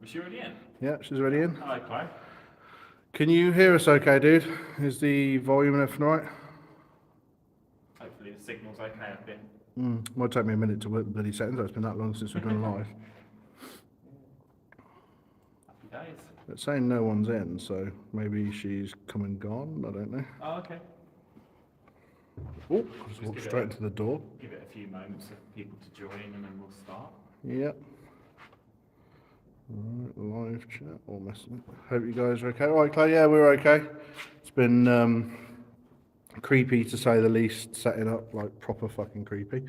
Was she already in? Yeah, she's already in. Hello, Chloe. Can you hear us okay, dude? Is the volume and everything right? Hopefully the signal's okay up here. Might take me a minute to work the bloody settings. It's been that long since we've done live. Happy days. It's saying no one's in, so maybe she's come and gone. I don't know. Oh, okay. Oh, just walked straight into the door. Give it a few moments for people to join and then we'll start. Yep. Alright, live chat or message. Hope you guys are okay. Alright, Clay, yeah, we're okay. It's been creepy to say the least, setting up, like proper fucking creepy.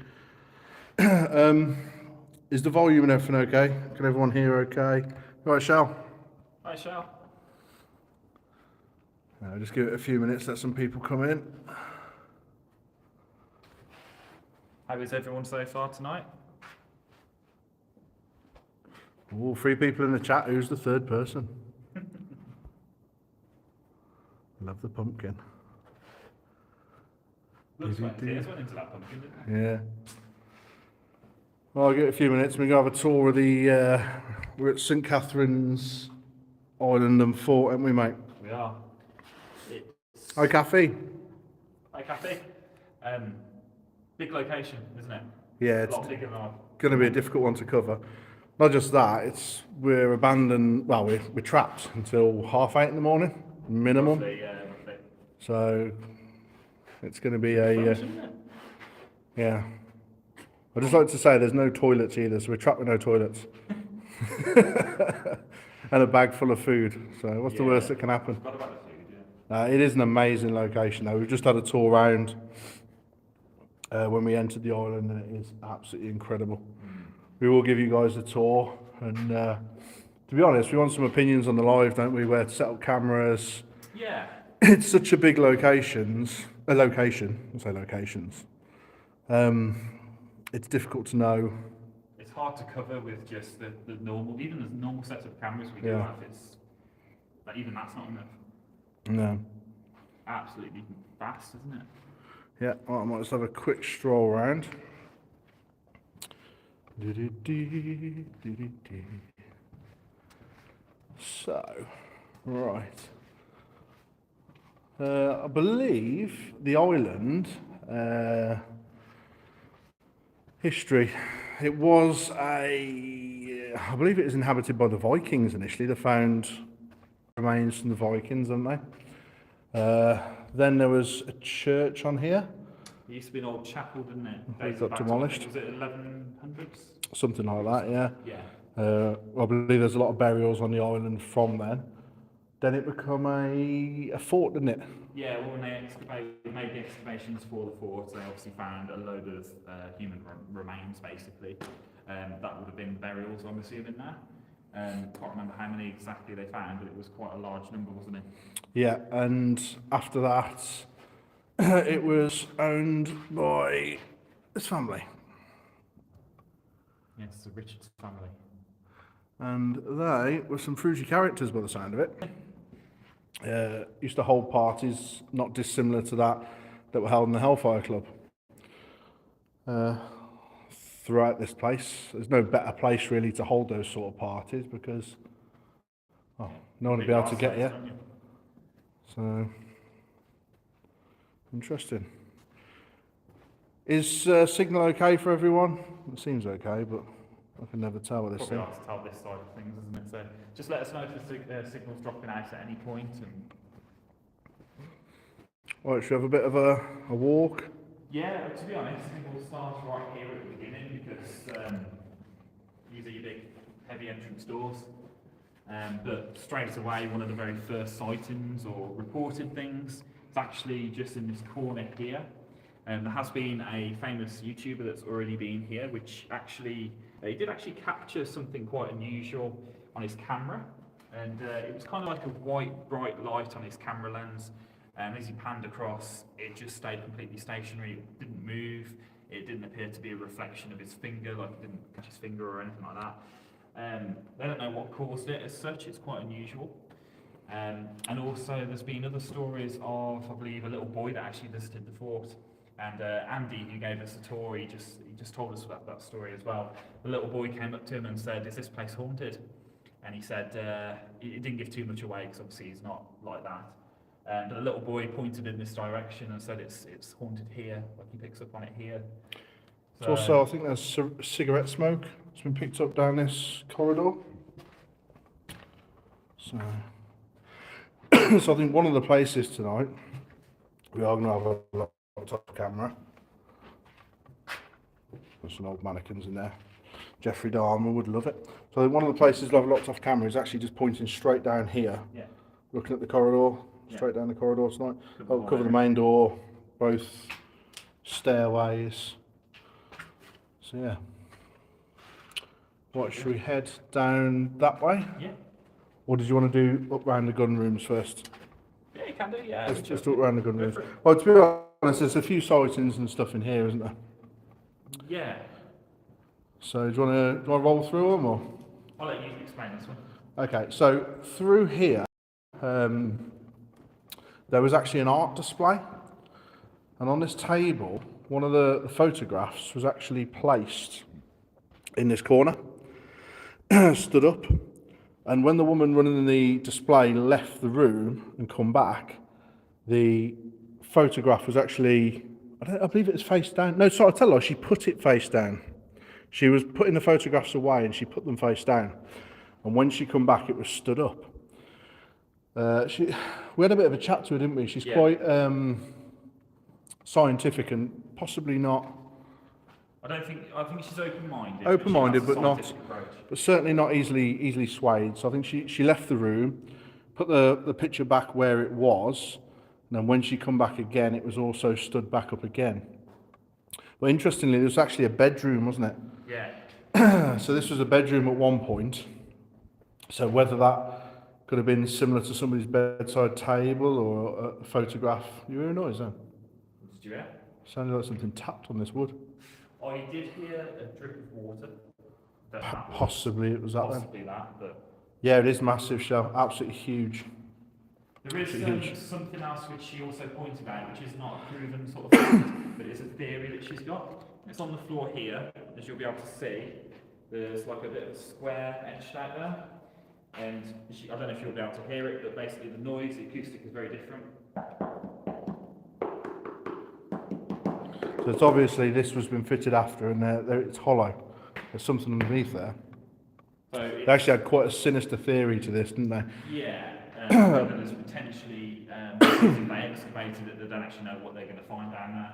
Is the volume and everything okay? Can everyone hear okay? Right, Shal? Hi, Shal. Just give it a few minutes, let some people come in. How is everyone so far tonight? Oh, 3 people in the chat. Who's the third person? Love the pumpkin. Looks like tears went into that pumpkin, didn't it? Yeah. Well, I'll give it a few minutes. We're going to have a tour of the... we're at St Catherine's Island and Fort, aren't we, mate? We are. Hi, Kathy. Hi, Kathy. Big location, isn't it? Yeah, A it's lot bigger than our... going to be a difficult one to cover. Not just that, we're abandoned... Well, we're trapped until 8:30 in the morning, minimum. Roughly. So it's going to be a... Isn't it? yeah. I'd just like to say there's no toilets either, so we're trapped with no toilets. And a bag full of food. So what's the worst that can happen? Forgot about the food, yeah. It is an amazing location though. We've just had a tour around when we entered the island and it is absolutely incredible. We will give you guys a tour and to be honest, we want some opinions on the live, don't we? Where to set up cameras. Yeah. It's such a big location. It's difficult to know. It's hard to cover with just the normal, even the normal sets of cameras we do Yeah. have, even that's not enough. No. Absolutely vast, isn't it? Yeah, well, I might just have a quick stroll around. So, right. I believe the island, history, I believe it was inhabited by the Vikings initially. They found remains from the Vikings, didn't they? Then there was a church on here. It used to be an old chapel, didn't it? It got demolished. Was it 1100s? Something like that, yeah. Yeah. I believe there's a lot of burials on the island from then. Then it became a fort, didn't it? Yeah, well, when they made the excavations for the fort, they obviously found a load of human remains, basically. That would have been burials, I'm assuming now. Can't remember how many exactly they found, but it was quite a large number, wasn't it? Yeah, and after that, it was owned by this family. Yes, the Richards family. And they were some fruity characters by the sound of it. Used to hold parties not dissimilar to that were held in the Hellfire Club. Throughout this place, there's no better place really to hold those sort of parties because no one will be able to get here. So, interesting. Is signal okay for everyone? It seems okay, but I can never tell with this Probably thing. hard to tell this side of things, isn't it? So just let us know if the signal's dropping out at any point. And Right, should we have a bit of a walk? yeah, to be honest, I think we'll start right here at the beginning because these are your big, heavy entrance doors. But straight away, one of the very first sightings or reported things is actually just in this corner here. There has been a famous YouTuber that's already been here, which actually, he did actually capture something quite unusual on his camera. And it was kind of like a white, bright light on his camera lens. And as he panned across, it just stayed completely stationary. It didn't move. It didn't appear to be a reflection of his finger, like it didn't catch his finger or anything like that. They don't know what caused it as such. It's quite unusual. And also there's been other stories of, I believe, a little boy that actually visited the fort. And Andy, who gave us a tour, he just told us about that story as well. The little boy came up to him and said, "Is this place haunted?" and he said he didn't give too much away because obviously he's not like that. But a little boy pointed in this direction and said it's haunted here, like he picks up on it here. It's also, I think there's cigarette smoke. It's been picked up down this corridor. So, so I think one of the places tonight, we are going to have a laptop camera. There's some old mannequins in there. Jeffrey Dahmer would love it. So I think one of the places we'll have locked off camera is actually just pointing straight down here, Yeah. looking at the corridor, straight down the corridor tonight. Could I'll be cover the one. main door, both stairways. So yeah. What, should we head down that way? Yeah. Or did you want to do up round the gun rooms first? Yeah, you can do. Yeah. Let's just look around the gun Go rooms. for it. Well, to be honest, there's a few sightings and stuff in here, isn't there? Yeah. So do you want to roll through them, or? I'll let you explain this one. Okay, so through here, there was actually an art display, and on this table, one of the photographs was actually placed in this corner, stood up, and when the woman running the display left the room and come back, the photograph was actually, I believe it was face down. No, sorry, I tell her, she put it face down. She was putting the photographs away and she put them face down. And when she come back, it was stood up. We had a bit of a chat to her, didn't we? She's Yeah. quite scientific and possibly not, I think she's open-minded. Open-minded, but she but has a not- scientific approach. but certainly not easily swayed. So I think she left the room, put the picture back where it was, and then when she come back again, it was also stood back up again. But interestingly, there was actually a bedroom, wasn't it? Yeah. So this was a bedroom at one point. So whether that could have been similar to somebody's bedside table or a photograph. You hear a noise then? Did you hear? Sounded like something tapped on this wood. I did hear a drip of water. Don't know that was Possibly it was that then. possibly that, but Yeah, it is massive, Shell. Absolutely huge. there is Huge. something else which she also pointed out, which is not a proven sort of fact, but it's a theory that she's got. It's on the floor here, as you'll be able to see. There's like a bit of a square etched out there, and I don't know if you'll be able to hear it, but basically the noise, the acoustic is very different. So it's obviously this was been fitted after, and it's hollow. There's something underneath there. So They actually had quite a sinister theory to this, didn't they? yeah, whether there's potentially if they excavated it, they don't actually know what they're going to find down there.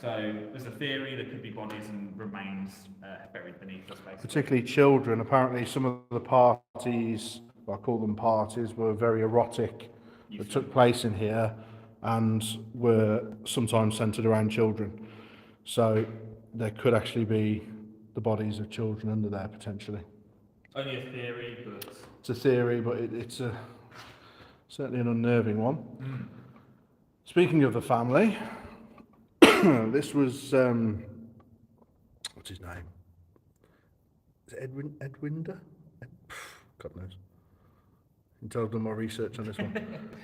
So there's a theory there could be bodies and remains buried beneath us, basically. Particularly children. Apparently, some of the parties, I call them parties, were very erotic that took place in here and were sometimes centred around children. So there could actually be the bodies of children under there potentially. Only a theory, but It's a theory, but it's certainly an unnerving one. Speaking of the family, this was what's his name? Is it Edwinder? God knows. You can tell I've done my research on this one.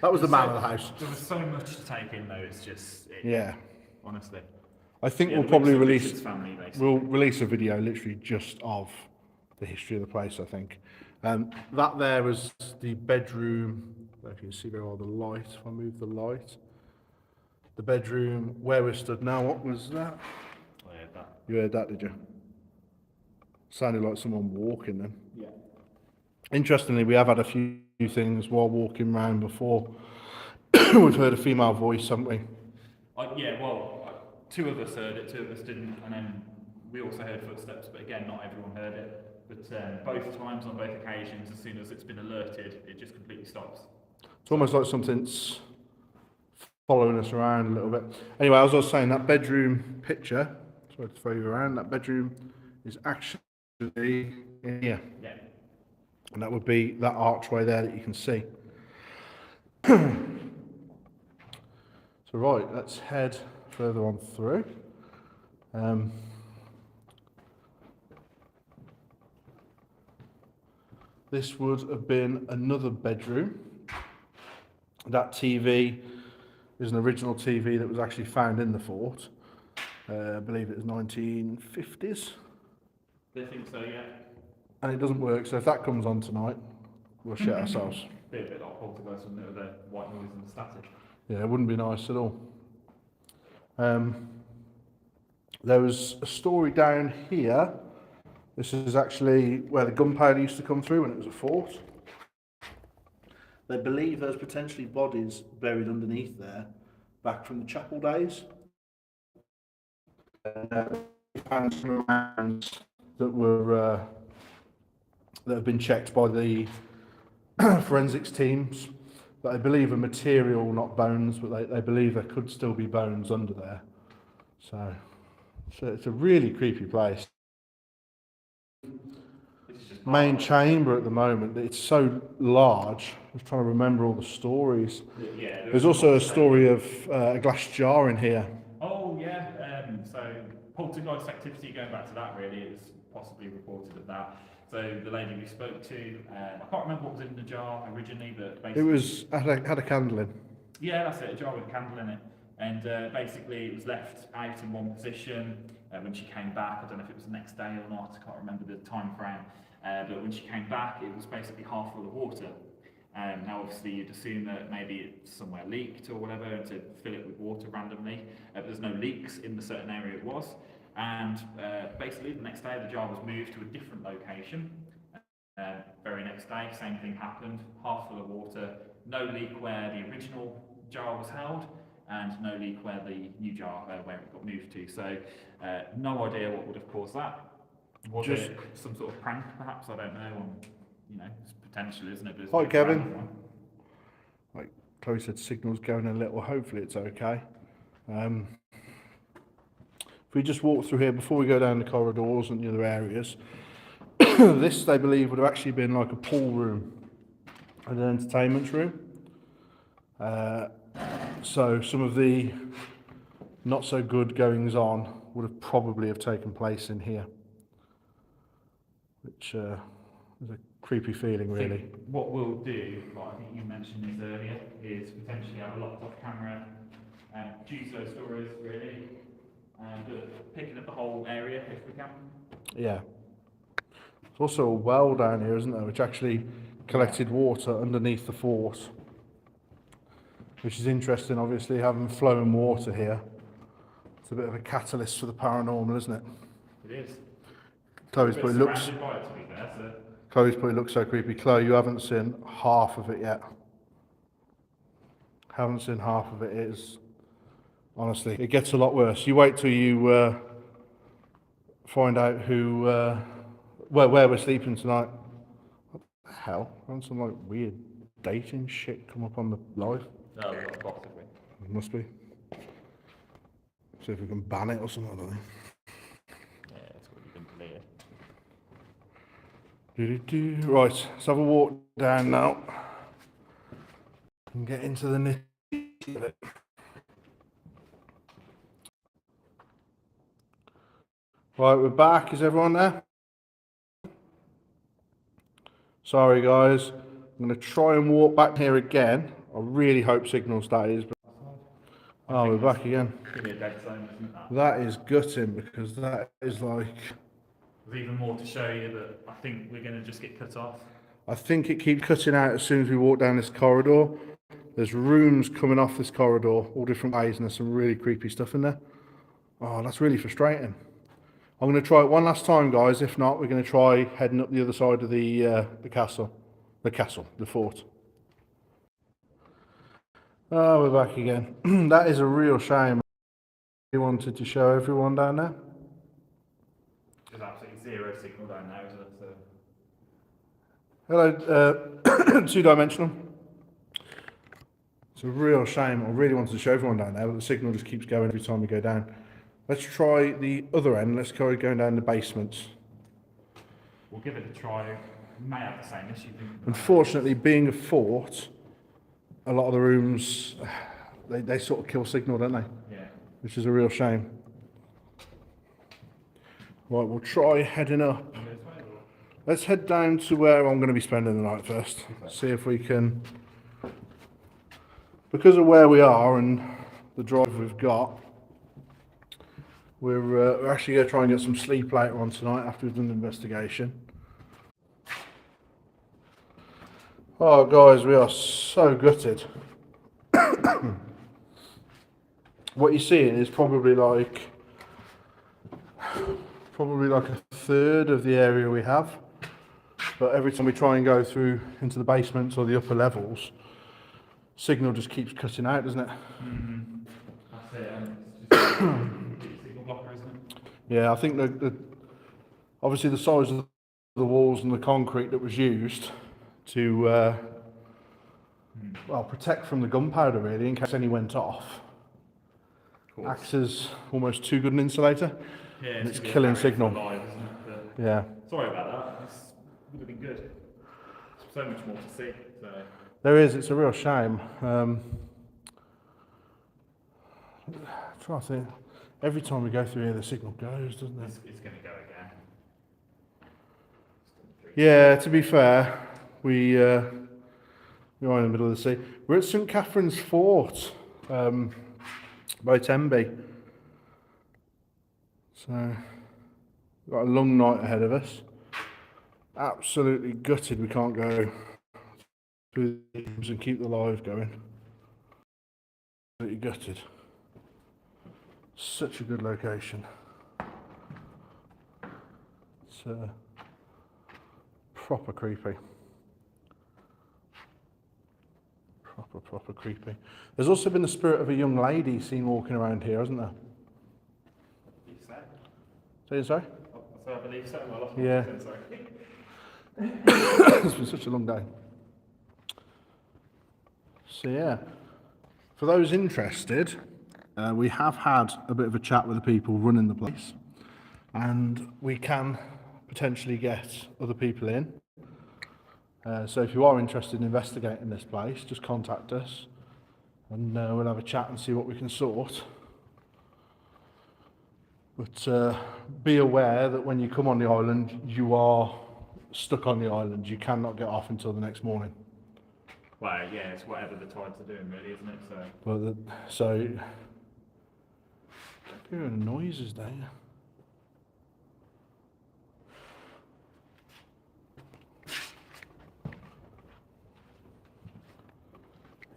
That was the man of the house. there was so much to take in, though. It's just Yeah, honestly. I think Yeah, we'll the probably Richards release family, basically. we'll release a video literally just of the history of the place. I think that there was the bedroom. I don't know if you can see very well the light. If I move the light, the bedroom where we're stood now. What was that? Oh, yeah, that. You heard that, did you? Sounded like someone walking then. Yeah. Interestingly, we have had a few things while walking around before. We've heard a female voice, haven't we? Yeah, well, two of us heard it, two of us didn't, and then we also heard footsteps, but again, not everyone heard it. But both times, on both occasions, as soon as it's been alerted, it just completely stops. It's almost like something's following us around a little bit. Anyway, as I was saying, that bedroom picture, sorry to throw you around, that bedroom is actually in here. Yeah. And that would be that archway there that you can see. So right, let's head further on through. This would have been another bedroom. That TV is an original TV that was actually found in the fort. I believe it was 1950s. They think so, yeah. and it doesn't work. So if that comes on tonight, we'll shit ourselves. Be a bit like Poltergeist, wouldn't it, with the white noise and the static. Yeah, it wouldn't be nice at all. There was a story down here. This is actually where the gunpowder used to come through when it was a fort. They believe there's potentially bodies buried underneath there, back from the chapel days. Found some rounds that were that have been checked by the forensics teams. That I believe are material, not bones, but they believe there could still be bones under there. So it's a really creepy place. Main chamber at the moment, it's so large. I'm trying to remember all the stories. Yeah, There's also a story of a glass jar in here. Oh yeah, so poltergeist activity, going back to that really, is possibly reported of that. So the lady we spoke to, I can't remember what was in the jar originally, but basically... It was, had a candle in. Yeah, that's it, a jar with a candle in it. And basically it was left out in one position when she came back. I don't know if it was the next day or not, I can't remember the time frame. But when she came back, it was basically half full of water. Now obviously you'd assume that maybe it's somewhere leaked or whatever, and to fill it with water randomly. But there's no leaks in the certain area it was. And basically the next day the jar was moved to a different location. Very next day, same thing happened, half full of water, no leak where the original jar was held, and no leak where the new jar, where it got moved to. So no idea what would have caused that. Was it some sort of prank perhaps? I don't know. You know, it's potential, isn't it? Hi Kevin. Like Chloe said, signal's going a little, hopefully it's okay. If we just walk through here before we go down the corridors and the other areas, this they believe would have actually been like a pool room and an entertainment room. So some of the not so good goings on would have probably have taken place in here, which is a creepy feeling really. What we'll do, like I think you mentioned this earlier, is potentially have a locked off camera and choose those stories really, but picking up the whole area if we can. Yeah. There's also a well down here, isn't there, which actually collected water underneath the fort, which is interesting, obviously, having flowing water here. It's a bit of a catalyst for the paranormal, isn't it? It is. Chloe's probably looks... Surrounded by it, to be fair, so. Chloe's probably looks so creepy. Chloe, you haven't seen half of it yet. Haven't seen half of it. It is... Honestly, it gets a lot worse. You wait till you find out who... where we're sleeping tonight. What the hell? Found some like weird dating shit come up on the live. No, we've got a box, have we? It must be. See if we can ban it or something, I don't know. Yeah, it's already been deleted. Right, let's have a walk down now and get into the nitty of it. Right, we're back. Is everyone there? Sorry, guys. I'm going to try and walk back here again. I really hope signal stays. But... Oh, we're back again. Could be a dead zone, isn't that? That is gutting because that is like... There's even more to show you, but I think we're going to just get cut off. I think it keeps cutting out as soon as we walk down this corridor. There's rooms coming off this corridor, all different ways, and there's some really creepy stuff in there. Oh, that's really frustrating. I'm going to try it one last time, guys. If not, we're going to try heading up the other side of the castle. The fort. Oh, we're back again. That is a real shame. We wanted to show everyone down there. There's absolutely zero signal down there, isn't it? So... Hello, two-dimensional. It's a real shame. I really wanted to show everyone down there, but the signal just keeps going every time we go down. Let's try the other end. Let's go going down the basements. We'll give it a try. We may have the same issue. Unfortunately, being a fort, a lot of the rooms, they sort of kill signal, don't they? Yeah. Which is a real shame. Right, we'll try heading up. Let's head down to where I'm going to be spending the night first. See if we can... Because of where we are and the drive we've got, we're actually going to try and get some sleep later on tonight after we've done the investigation. Oh, guys, we are so gutted. What you're seeing is probably like a third of the area we have. But every time we try and go through into the basements or the upper levels, signal just keeps cutting out, doesn't it? That's it. It's just a big signal blocker, isn't it? Yeah, I think obviously the size of the walls and the concrete that was used to well, protect from the gunpowder really in case any went off. Acts as almost too good an insulator. Yeah, and it's gonna be a killing barrier signal. for live, isn't it? But Yeah, sorry about that. This would have been good. So much more to see. So there is. It's a real shame. Try to think. Every time we go through here, the signal goes, doesn't it? it's going to go again. Yeah, to be fair, we are in the middle of the sea. We're at St Catherine's Fort by Tenby. So, we've got a long night ahead of us. Absolutely gutted we can't go through these and keep the live going. Absolutely gutted. Such a good location. It's proper creepy. Proper creepy. There's also been the spirit of a young lady seen walking around here, hasn't there? Say sorry? So I believe so. I lost Yeah. my sorry. It's been such a long day. So yeah, for those interested, we have had a bit of a chat with the people running the place, and we can potentially get other people in. So if you are interested in investigating this place, just contact us, and we'll have a chat and see what we can sort. But be aware that when you come on the island, you are stuck on the island. You cannot get off until the next morning. Well, yeah, it's whatever the tides are doing, really, isn't it? So So don't hear any noises, don't you?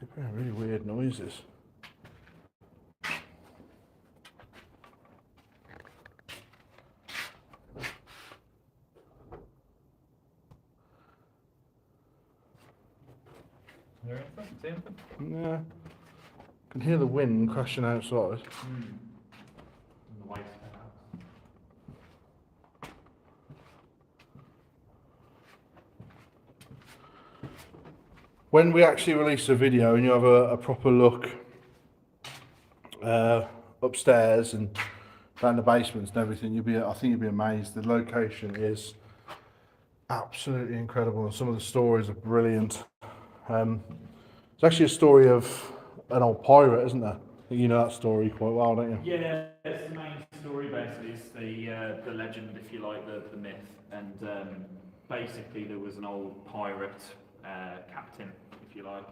You're hearing really weird noises. Is there anything? See anything? Yeah, I can hear the wind crashing outside. And the lights go out. When we actually release a video and you have a proper look upstairs and down the basements and everything, I think you'll be amazed. The location is absolutely incredible, and some of the stories are brilliant. It's actually a story of an old pirate, isn't there? I think you know that story quite well, don't you? Yeah, it's the main story basically. It's the legend, if you like, the myth. And basically, there was an old pirate captain, if you like.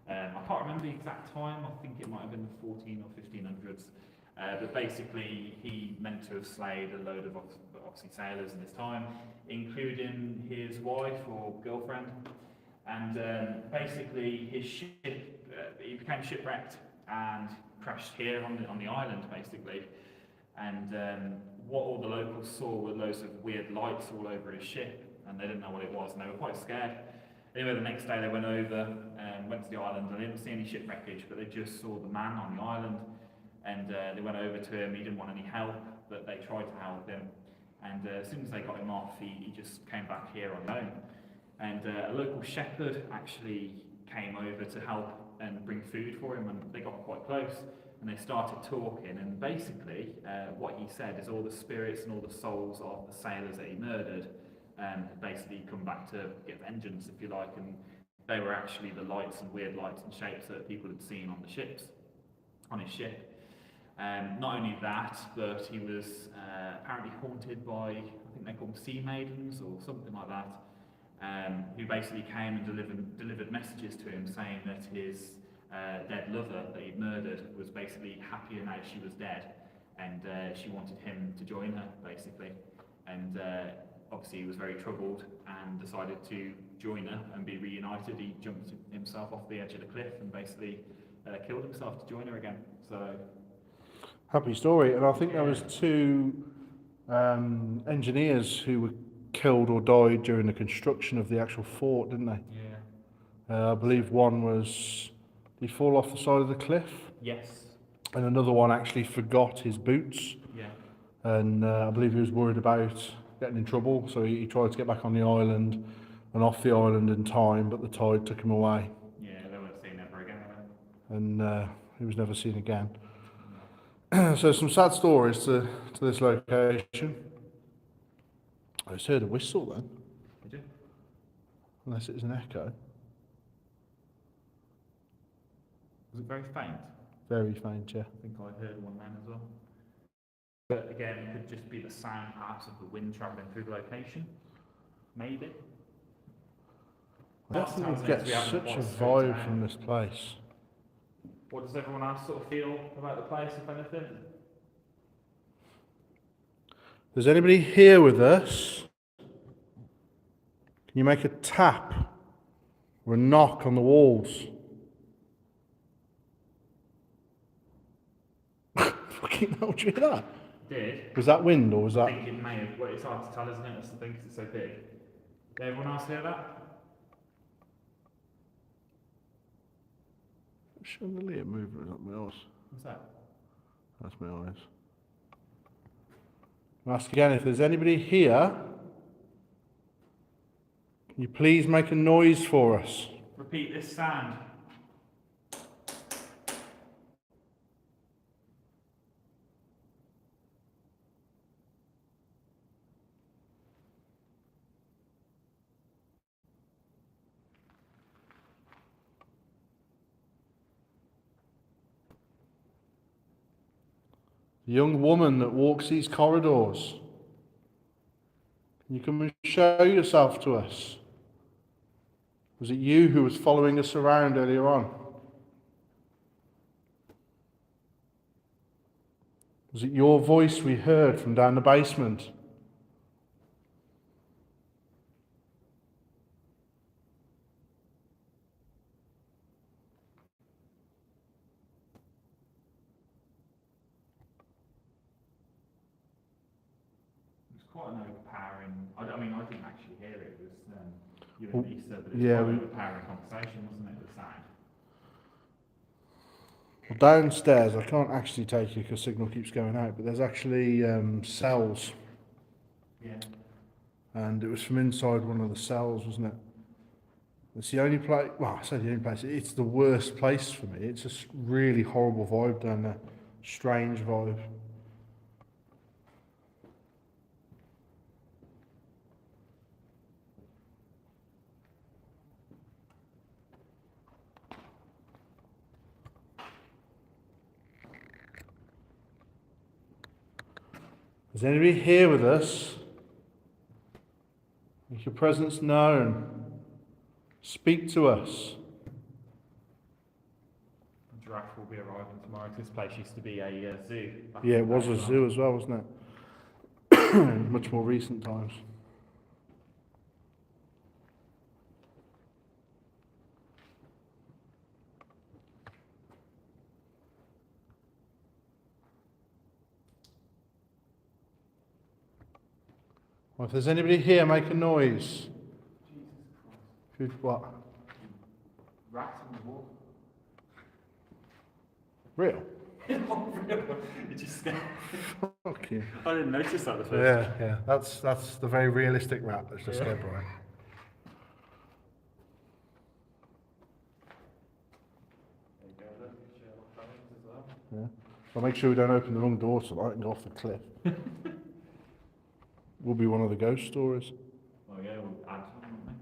I can't remember the exact time. I think it might have been the 14 or 1500s. But basically, he meant to have slayed a load of obviously sailors in his time, including his wife or girlfriend. And basically, his ship he became shipwrecked and crashed here on the island, basically. And what all the locals saw were loads of weird lights all over his ship, and they didn't know what it was, and they were quite scared. Anyway, the next day they went over and went to the island, and they didn't see any ship wreckage, but they just saw the man on the island. And they went over to him. He didn't want any help, but they tried to help him. And as soon as they got him off, he just came back here on loan. And a local shepherd actually came over to help and bring food for him, and they got quite close. And they started talking, and basically what he said is all the spirits and all the souls of the sailors that he murdered had basically come back to get vengeance, if you like. And they were actually the lights and weird lights and shapes that people had seen on the ships, on his ship. Not only that, but he was apparently haunted by, I think they call them sea maidens or something like that, who basically came and delivered messages to him saying that his dead lover that he'd murdered was basically happier now she was dead, and she wanted him to join her, basically. And obviously he was very troubled and decided to join her and be reunited, he jumped himself off the edge of the cliff and basically killed himself to join her again. So Happy story. And I think there was two engineers who were killed or died during the construction of the actual fort, didn't they? yeah, I believe one was, did he fall off the side of the cliff? yes, And another one actually forgot his boots. yeah, And I believe he was worried about getting in trouble, so he tried to get back on the island and off the island in time, but the tide took him away, yeah. They weren't seen ever again. and he was never seen again. So some sad stories to this location. I just heard a whistle then, Did you? unless it was an echo. Was it very faint? Very faint, yeah. I think I heard one then as well. But again, it could just be the sound perhaps of the wind travelling through the location. Maybe. I That's definitely how it get is. We haven't such a watched it vibe today. from this place. What does everyone else sort of feel about the place, if anything? There's anybody here with us? Can you make a tap or a knock on the walls? Fucking hell, did you hear that? Did. Was that wind or was I that... think it may have. Well, it's hard to tell, isn't it? That's the thing, 'cause it's so big. Did everyone else hear that? Chandelier movement, is that my eyes? What's that? That's my eyes. I'll ask again, if there's anybody here, can you please make a noise for us? Repeat this sound. The young woman that walks these corridors, can you come and show yourself to us? Was it you who was following us around earlier on? Was it your voice we heard from down the basement? It was quite an overpowering. I mean, I didn't actually hear it. It was you and Lisa, but it was yeah, quite an we- overpowering conversation, wasn't it? The sound. Well, downstairs, I can't actually take you because signal keeps going out, but there's actually cells, Yeah. and it was from inside one of the cells, wasn't it? It's the only place, well, I say the only place, it's the worst place for me. It's a really horrible vibe down there, strange vibe. Is anybody here with us? Make your presence known. Speak to us. The giraffe will be arriving tomorrow. 'Cause this place used to be a zoo. back Yeah, in it the was day a as zoo well. as well, wasn't it? In much more recent times. Well, if there's anybody here, make a noise. Jesus Christ. What? Rats on the wall. Real? It just scared. Fuck you. I didn't notice that the first time. Yeah. That's the very realistic rat that's just scared Brian. There you go, look, Sherlock Holmes as well. Yeah. Well, make sure we don't open the wrong door tonight and go off the cliff. Will be one of the ghost stories. Oh yeah, we'll add to them, won't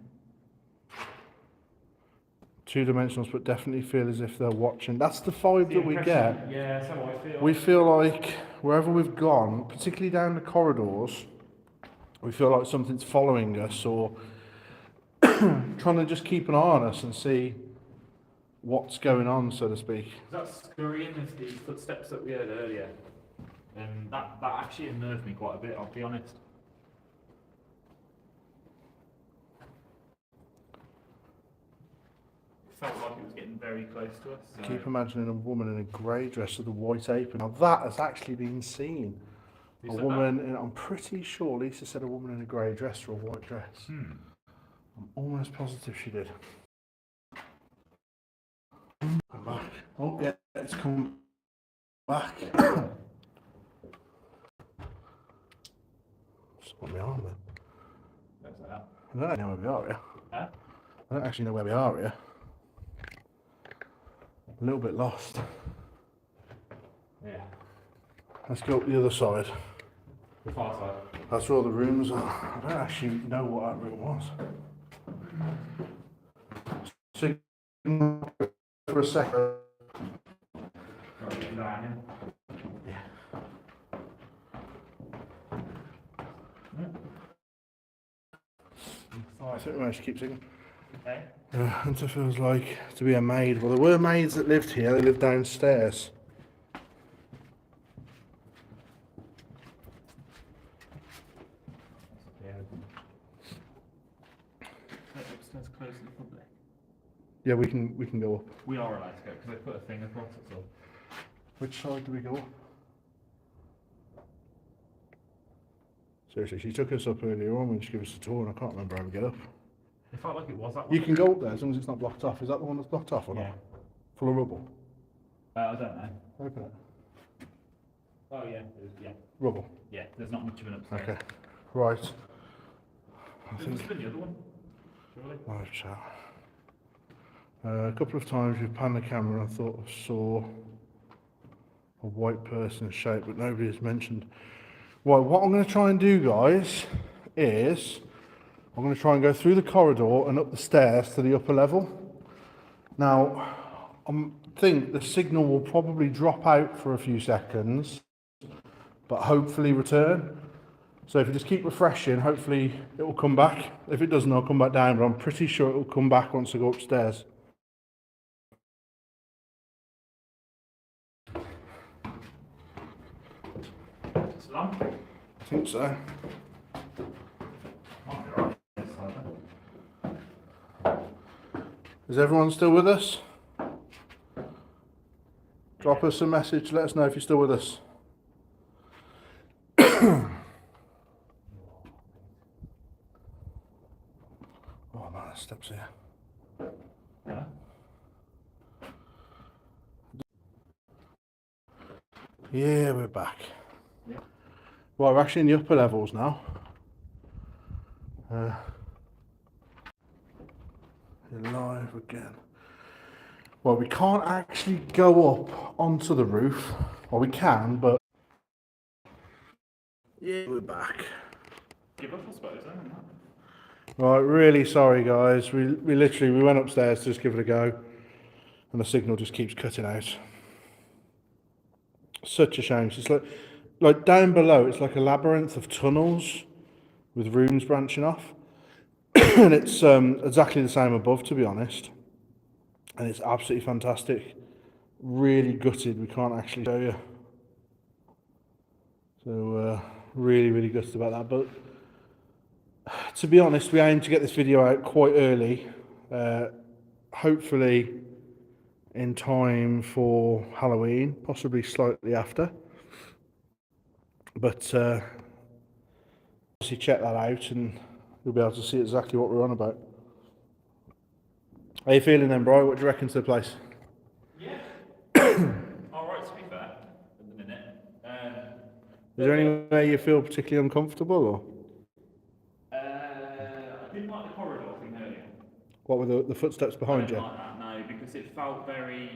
Two dimensionals, but definitely feel as if they're watching. That's the vibe we? that we get. Yeah, that's how I feel. We feel like wherever we've gone, particularly down the corridors, we feel like something's following us or trying to just keep an eye on us and see what's going on, so to speak. That scurrying is the footsteps that we heard earlier. And that actually unnerved me quite a bit, I'll be honest. felt like it was getting very close to us. So. Keep imagining a woman in a grey dress with a white apron. Now that has actually been seen. Who A said woman, in, I'm pretty sure Lisa said a woman in a grey dress or a white dress. that? I'm almost positive she did. Come back. Oh yeah, it's come back. Just put me on then. That's that. I don't know where we are here. Huh? I don't actually know where we are here. A little bit lost. Yeah. Let's go up the other side. The far side. That's where all the rooms are. I don't actually know what that room was. Signal for a second. Yeah. I think we managed to keep singing. Okay. Hunter feels like to be a maid. Well, there were maids that lived here. They lived downstairs. Yeah. Upstairs close to the public. Yeah, we can go up. We are allowed to go because they put a thing across it. So. Which side do we go up? Seriously, she took us up earlier on when she gave us a tour, and I can't remember how we get up. It felt like it was that one. You can go up there as long as it's not blocked off. Is that the one that's blocked off or Yeah. not? Full of rubble. I don't know. Open it. Oh yeah. Yeah. Rubble. Yeah. There's not much of an upstairs. Okay. Right. I There think. must have been the other one. Surely. Live chat. A couple of times we've panned the camera and I thought I saw a white person shape, but nobody has mentioned. Right, what I'm going to try and do, guys, is I'm going to try and go through the corridor and up the stairs to the upper level. Now, I think the signal will probably drop out for a few seconds, but hopefully return. So if you just keep refreshing, hopefully it will come back. If it doesn't, I'll come back down, but I'm pretty sure it will come back once I go upstairs. Salon. I think so. Is everyone still with us? Drop us a message, let us know if you're still with us. Oh man, steps here. Yeah. Yeah, we're back. Yeah. Well, we're actually in the upper levels now. You're live again. Well, we can't actually go up onto the roof. Well, we can, but... Yeah, we're back. Give up, I suppose, isn't it? Right, really sorry guys. We went upstairs to just give it a go, and the signal just keeps cutting out. Such a shame. It's like down below, it's like a labyrinth of tunnels with rooms branching off, and it's exactly the same above, to be honest. And it's absolutely fantastic. Really gutted we can't actually show you. So really gutted about that. But to be honest, we aim to get this video out quite early, hopefully in time for Halloween, possibly slightly after. But obviously check that out and you'll be able to see exactly what we're on about. How you feeling then, Bri? What do you reckon to the place? Yeah. Alright, to be fair, at the minute. Is there anywhere you feel particularly uncomfortable, or I didn't like the corridor thing earlier. what were the footsteps behind I you? didn't like that, no, because it felt very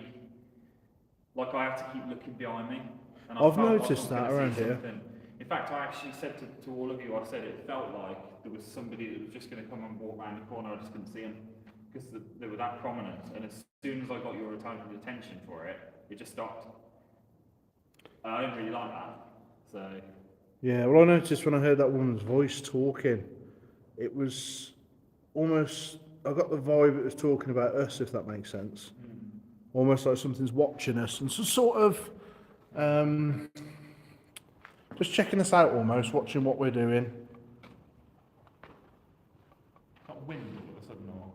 like I had to keep looking behind me. And I I've felt like noticed I was that gonna around see here. something. In fact, I actually said to all of you, I said it felt like there was somebody that was just going to come and walk around the corner. I just couldn't see them because they were that prominent. And as soon as I got your attention for it, it just stopped. And I didn't really like that. So Yeah, well, I noticed when I heard that woman's voice talking, it was almost, I got the vibe it was talking about us, if that makes sense. Almost like something's watching us and so sort of just checking us out almost, watching what we're doing. got wind all of a sudden, or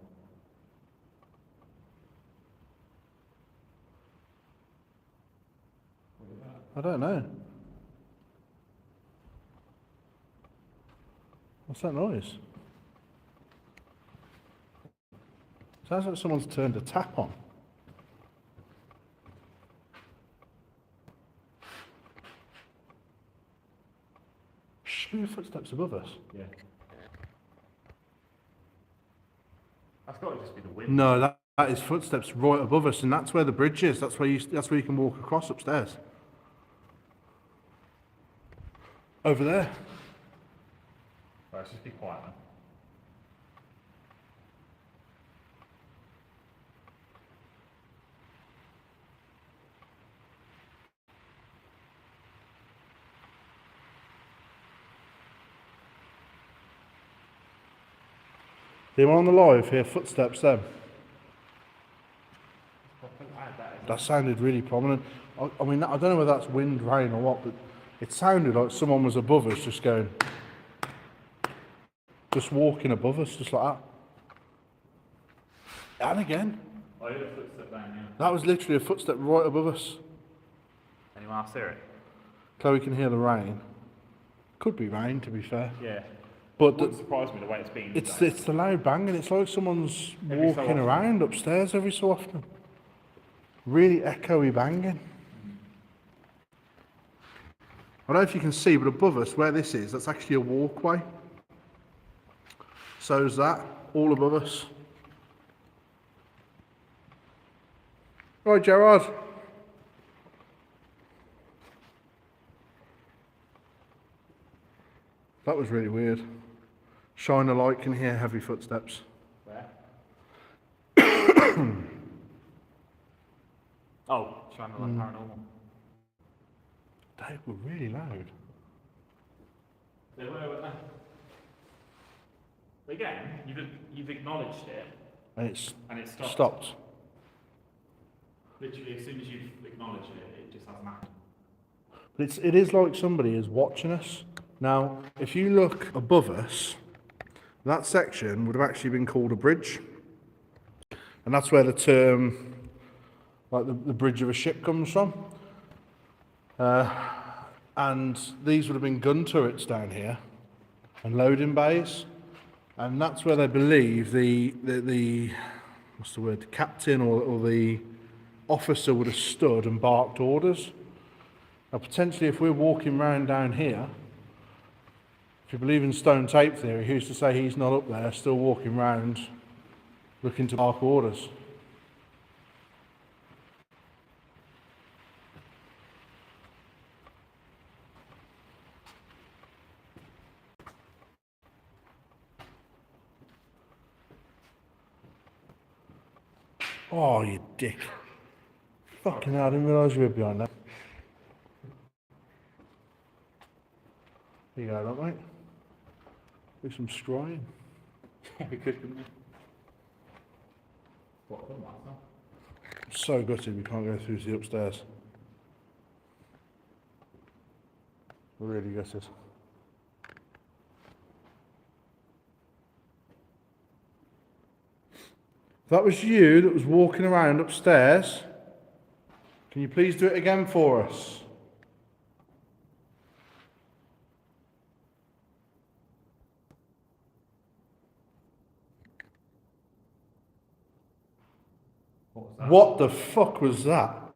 I don't know. What's that noise? Sounds like someone's turned a tap on. Shh, footsteps above us. Yeah. That's got to just be the wind. No, that is footsteps right above us, and that's where the bridge is. That's where you can walk across upstairs. Over there. Right, let's just be quiet then. Anyone on the live here? Footsteps then. Add that in. That sounded really prominent. I mean, I don't know whether that's wind, rain, or what, but it sounded like someone was above us, just going, just walking above us, just like that. And again, I heard a footstep down here. that was literally a footstep right above us. Anyone else hear it? Chloe can hear the rain. Could be rain, to be fair. Yeah. But It wouldn't surprise me the way it's been. it's the loud banging. It's like someone's Every so walking often. around upstairs every so often. Really echoey banging. I don't know if you can see, but above us, where this is, that's actually a walkway. So's that, all above us. Right, Gerard. That was really weird. Shine a light, can hear heavy footsteps. Where? Oh, trying to like paranormal. They were really loud. They were, weren't they? But again, you've acknowledged it, And it's and it stopped. stopped. Literally, as soon as you've acknowledged it, it just hasn't happened. But it is like somebody is watching us. Now, if you look above us, that section would have actually been called a bridge. And that's where the term, like the bridge of a ship comes from. And these would have been gun turrets down here and loading bays. And that's where they believe the what's the word, the captain or the officer would have stood and barked orders. Now, potentially, if we're walking round down here, if you believe in stone tape theory, who's to say he's not up there, still walking round, looking to bark orders? Oh, you dick. Fucking hell, I didn't realise you were behind that. There you go, look, mate. Do some scrying. Yeah, we could, couldn't we? What, come on, son? I'm so gutted we can't go through to the upstairs. Really gutted. If that was you that was walking around upstairs, can you please do it again for us? What was that? What the fuck was that?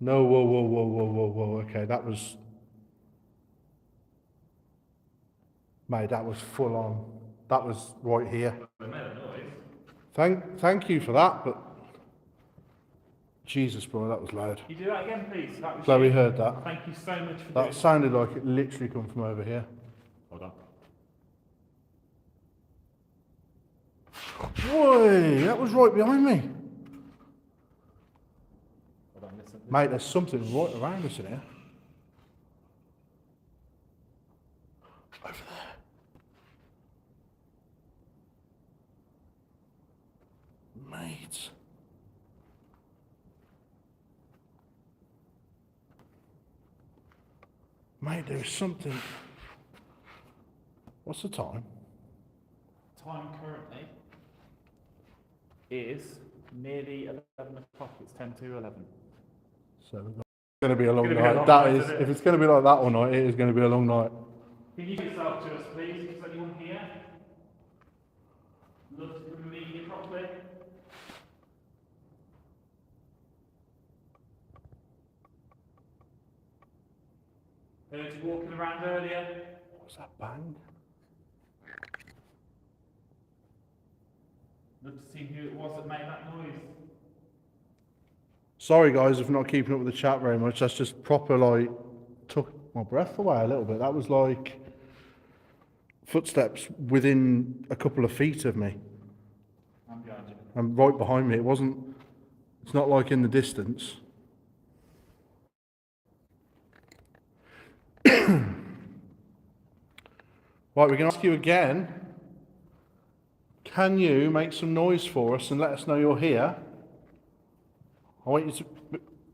No, whoa. Okay, that was... Mate, that was full on. That was right here. They made a noise. Thank you for that, but... Jesus, bro, that was loud. Can you do that again, please? That was Chloe you. heard that. Thank you so much for That doing sounded like it literally come from over here. Hold on. Boy, that was right behind me. Hold on, listen. Mate, there's something right around us in here. Over there. Mate. Mate, there's something. What's the time? Time currently is nearly 11 o'clock. It's 10 to 11. So we've got going to be a long gonna be a night. long That night, is, isn't it? if it's going to be like that all night, it is going to be a long night. Can you yourself to us, please? Is anyone here? Love to come and meet you properly. Heard you walking around earlier. What's that bang? Love to see who it was that made that noise. Sorry guys if I'm not keeping up with the chat very much. That's just proper like took my breath away a little bit. That was like footsteps within a couple of feet of me I'm behind you. and right behind me. It's not like in the distance. Right, we're going to ask you again. Can you make some noise for us and let us know you're here? I want you to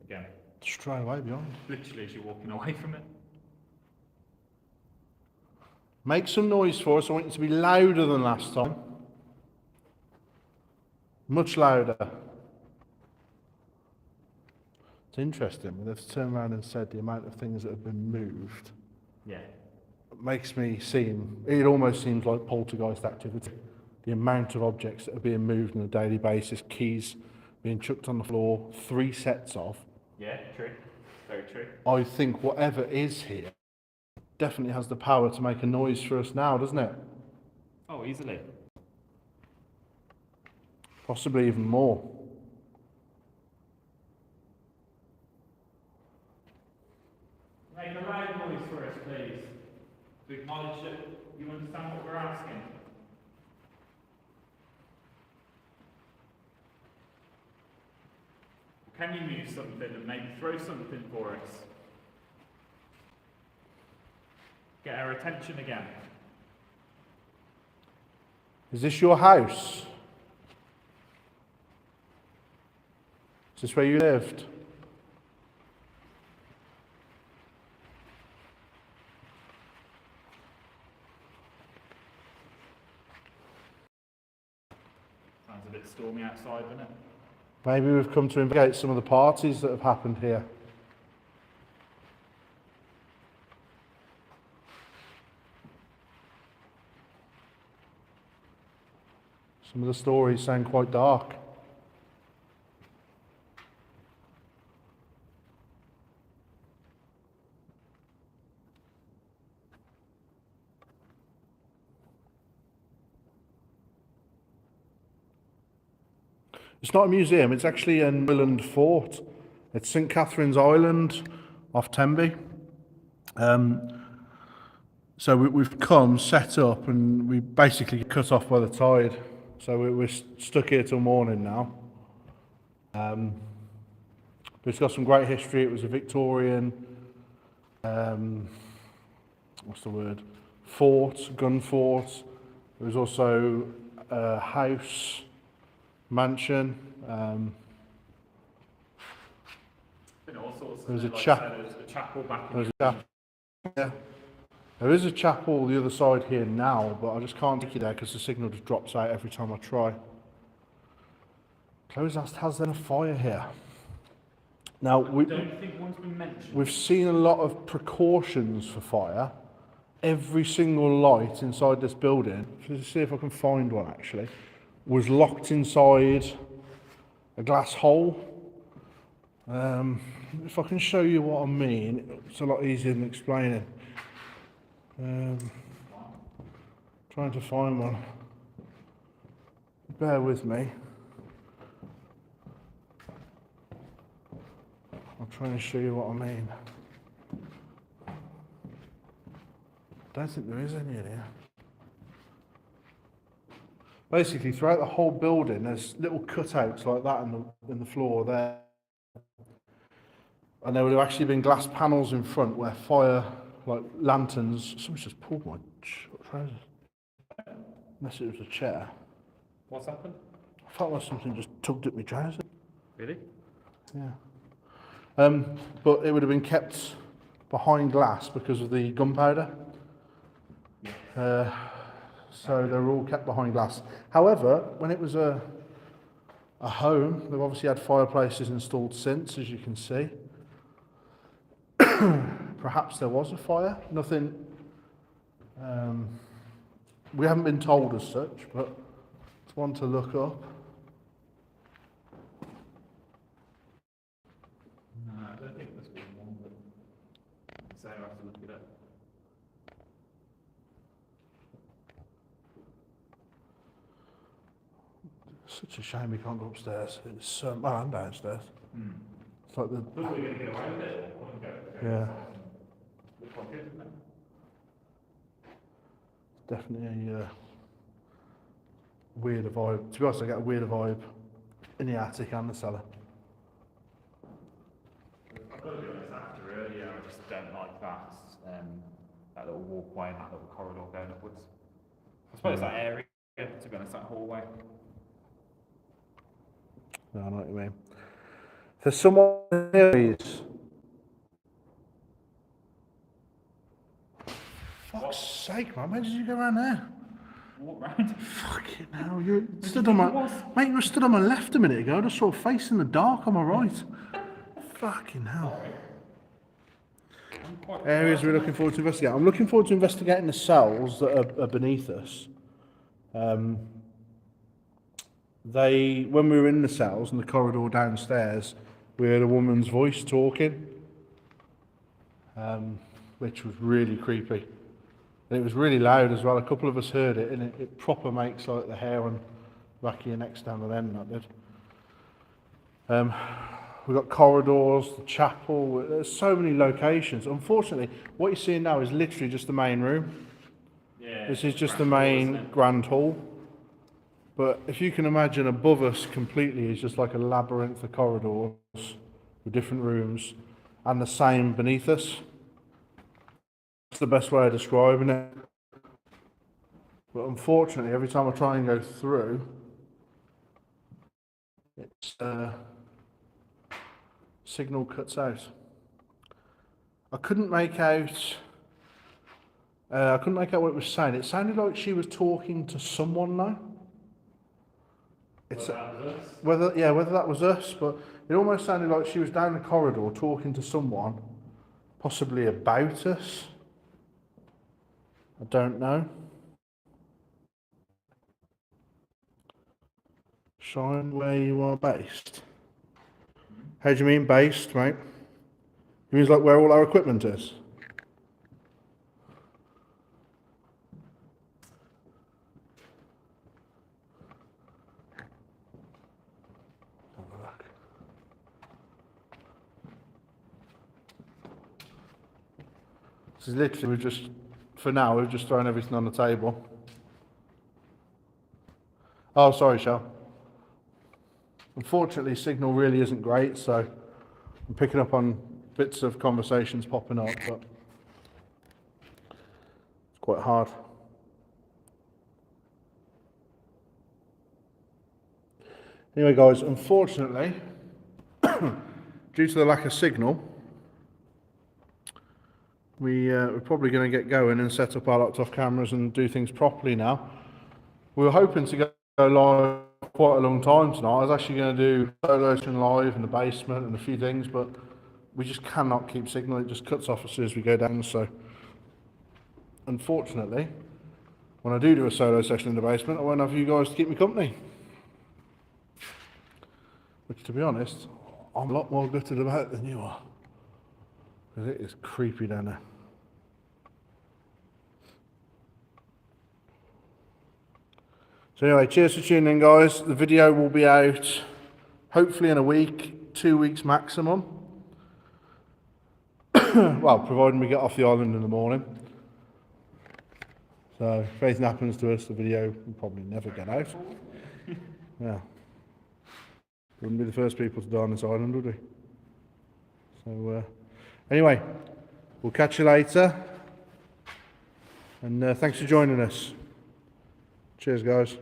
Again, straight away beyond. literally as you're walking away from it. Make some noise for us. I want you to be louder than last time. Much louder. It's interesting. They've turned around and said the amount of things that have been moved. Yeah. Makes me seem, it almost seems like poltergeist activity. The amount of objects that are being moved on a daily basis, keys being chucked on the floor, 3 sets of. Yeah, true. Very true. I think whatever is here definitely has the power to make a noise for us now, doesn't it? Oh, easily. Possibly even more. Make a loud noise for us, please. To acknowledge that you understand what we're asking. Can you move something and maybe throw something for us? Get our attention again. Is this your house? Is this where you lived? Sounds a bit stormy outside, doesn't it? Maybe we've come to investigate some of the parties that have happened here. Some of the stories sound quite dark. It's not a museum, it's actually an island fort. It's St Catherine's Island off Tenby. So we've come, set up, and we basically get cut off by the tide. So we're stuck here till morning now. But it's got some great history. It was a Victorian, what's the word? Fort, gun fort. There was also a house, mansion. Been all sorts of There's a like I chap- said, there's a chapel back in There's a chapel. Yeah. There is a chapel the other side here now, but I just can't take you there because the signal just drops out every time I try. Chloe's asked, has there been a fire here? Now, I don't think one's been mentioned. we've seen a lot of precautions for fire. Every single light inside this building, let's see if I can find one actually, was locked inside a glass hole. If I can show you what I mean, it's a lot easier than explaining. Trying to find one. Bear with me. I'm trying to show you what I mean. Don't think there is any in here. Basically, throughout the whole building, there's little cutouts like that in the floor there. And there would have actually been glass panels in front where fire, like lanterns. Someone's just pulled my trousers. Unless it was a chair. What's happened? I felt like something just tugged at my trousers. Really? Yeah. But it would have been kept behind glass because of the gunpowder. So they were all kept behind glass. However, when it was a home, they've obviously had fireplaces installed since, as you can see. perhaps there was a fire. Nothing. We haven't been told as such, but it's one to look up. No, I don't think there's been one, but so I have to look it up. Such a shame we can't go upstairs. It's so well, I'm downstairs. It's like the Look, we're going to get away with it. yeah, Look like it, isn't it? definitely a weird vibe. To be honest, I get a weird vibe in the attic and the cellar. I've got to be honest, after earlier, I just don't like that little walkway and that little corridor going upwards. I suppose that area, to be honest, that hallway. No, I know what you mean. If there's someone here, please. Fuck's sake, man, where did you go around there? Walk round. Fucking hell, you stood on my mate, you were stood on my left a minute ago, I just saw a face in the dark on my right. Fucking hell. Areas we're looking forward to investigating. I'm looking forward to investigating the cells that are beneath us. When we were in the cells in the corridor downstairs, we heard a woman's voice talking, which was really creepy. And it was really loud as well. A couple of us heard it, and it proper makes like the hair on the back of your neck stand on end, that did. We've got corridors, the chapel, there's so many locations. Unfortunately, what you're seeing now is literally just the main room. Yeah, This is just the main grand hall. But if you can imagine above us completely is just like a labyrinth of corridors with different rooms, and the same beneath us. That's the best way of describing it. But unfortunately, every time I try and go through, it's signal cuts out. I couldn't make out what it was saying. It sounded like she was talking to someone now. It's whether that was us, but it almost sounded like she was down the corridor talking to someone, possibly about us. I don't know. Shine where you are based. How do you mean based, mate? It means like where all our equipment is. Have a look. This is literally, for now, we've just thrown everything on the table. Oh, sorry, Shell. Unfortunately, signal really isn't great, so I'm picking up on bits of conversations popping up, but it's quite hard. Anyway, guys, unfortunately, due to the lack of signal, we're probably going to get going and set up our locked off cameras and do things properly now. We were hoping to go live quite a long time tonight. I was actually going to do soloing live in the basement and a few things, but we just cannot keep signal. It just cuts off as soon as we go down. So, unfortunately, when I do a solo session in the basement, I won't have you guys to keep me company. Which, to be honest, I'm a lot more gutted about than you are. Because it is creepy down there. So anyway, cheers for tuning in, guys. The video will be out hopefully in a week, 2 weeks maximum. Well, providing we get off the island in the morning. So if anything happens to us, the video will probably never get out. Yeah. Wouldn't be the first people to die on this island, would we? So anyway, we'll catch you later. And thanks for joining us. Cheers, guys.